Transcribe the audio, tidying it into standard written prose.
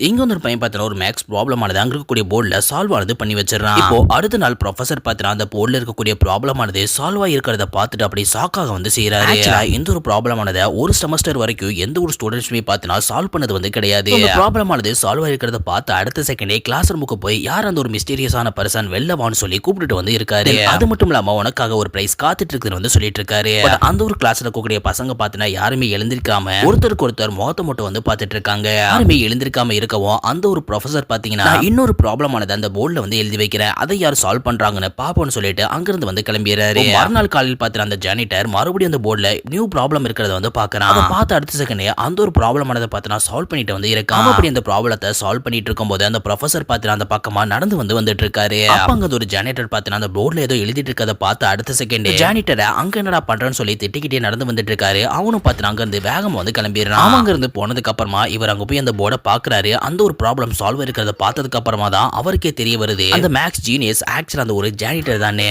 இங்க வந்து ஒரு பையன் பார்த்தீங்கன்னா ஒரு மேக்ஸ் ப்ராப்ளம் ஆனது அங்க இருக்கக்கூடிய போர்டில் சால்வ் ஆனது பண்ணி வச்சிடறான். இப்போ அடுத்த நாள் ப்ரொஃபசர் பார்த்தீங்கன்னா அந்த போர்டில் இருக்கக்கூடிய ப்ராப்ளம் ஆனது சால்வ் ஆகிருக்கிறத பார்த்துட்டு அப்படி ஷாக்காக வந்து செய்யறாரு. இந்த ஒரு ப்ராப்ளம் ஆனதை ஒரு செமஸ்டர் வரைக்கும் எந்த ஒரு ஸ்டூடெண்ட்ஸுமே பார்த்தீங்கன்னா சால்வ் பண்ணது வந்து கிடையாது. இந்த ப்ராப்ளம் ஆனது சால்வ் ஆகிருக்கிறத பார்த்து அடுத்த செகண்டே கிளாஸ் ரூமுக்கு போய் யார் அந்த ஒரு மிஸ்டீரியஸான பர்சன் வெளில வான்னு சொல்லி கூப்பிட்டு வந்து இருக்காரு. அது மட்டும் இல்லாம உனக்காக ஒரு பிரைஸ் காத்துட்டு இருக்குன்னு வந்து சொல்லிட்டு இருக்காரு. அந்த ஒரு கிளாஸ்ல இருக்கக்கூடிய பசங்க பார்த்தீங்கன்னா யாருமே எழுந்திருக்காம ஒருத்தருக்கு ஒருத்தர் முகத்தை மட்டும் வந்து பார்த்துட்டு இருக்காங்க. யாருமே எழுந்திருக்காம இருக்கவும் அந்த ஒரு ப்ரொஃபசர் பாத்தீங்கன்னா இன்னொரு ப்ராப்ளம் ஆனது அந்த போர்டுல வந்து எழுதி வைக்கிறேன், அதை யார் சால்வ் பண்றாங்கன்னு பாப்போம்னு சொல்லிட்டு அங்கிருந்து வந்து கிளம்பிடுறாரு. மறுநாள் காலையில் பார்த்துட்டு அந்த ஜானிட்டர் மறுபடியும் அந்த போர்டுல நியூ ப்ராப்ளம் இருக்கிறத வந்து பாக்குறான். அதை பார்த்து அடுத்த செகண்டே அந்த ஒரு ப்ராப்ளம் ஆனதை பார்த்து சால்வ் பண்ணிட்டு வந்து இருக்கான். அப்படி அந்த ப்ராப்ளத்தை சால்வ் பண்ணிட்டு இருக்கும்போது அந்த ப்ரொஃபசர் பார்த்து அந்த பக்கமா நடந்து வந்துட்டு இருக்காரு. அப்ப அங்க ஒரு ஜானிட்டர் பார்த்து அந்த போர்டுல ஏதோ எழுதிட்டு இருக்கதை பார்த்து அடுத்த செகண்ட் ஜானிட்டரை அங்க என்னடா பண்றேன்னு சொல்லி திட்டிக்கிட்டே நடந்து வந்துட்டு இருக்காரு. அவனும் பார்த்து அங்க இருந்து வேகமா வந்து கிளம்பிடுறான். அவங்க இருந்து போனதுக்கு அப்புறமா இவர் அங்க போய் அந்த போர்டை பாக்குறாரு. அந்த ஒரு ப்ராப்ளம் சால்வ் இருக்கிறத பார்த்ததுக்கு அப்புறமா தான் அவருக்கே தெரிய வருது அந்த மேக்ஸ் ஜீனியஸ் ஆக்சுவலா அந்த ஒரு ஜானிட்டர் தானே.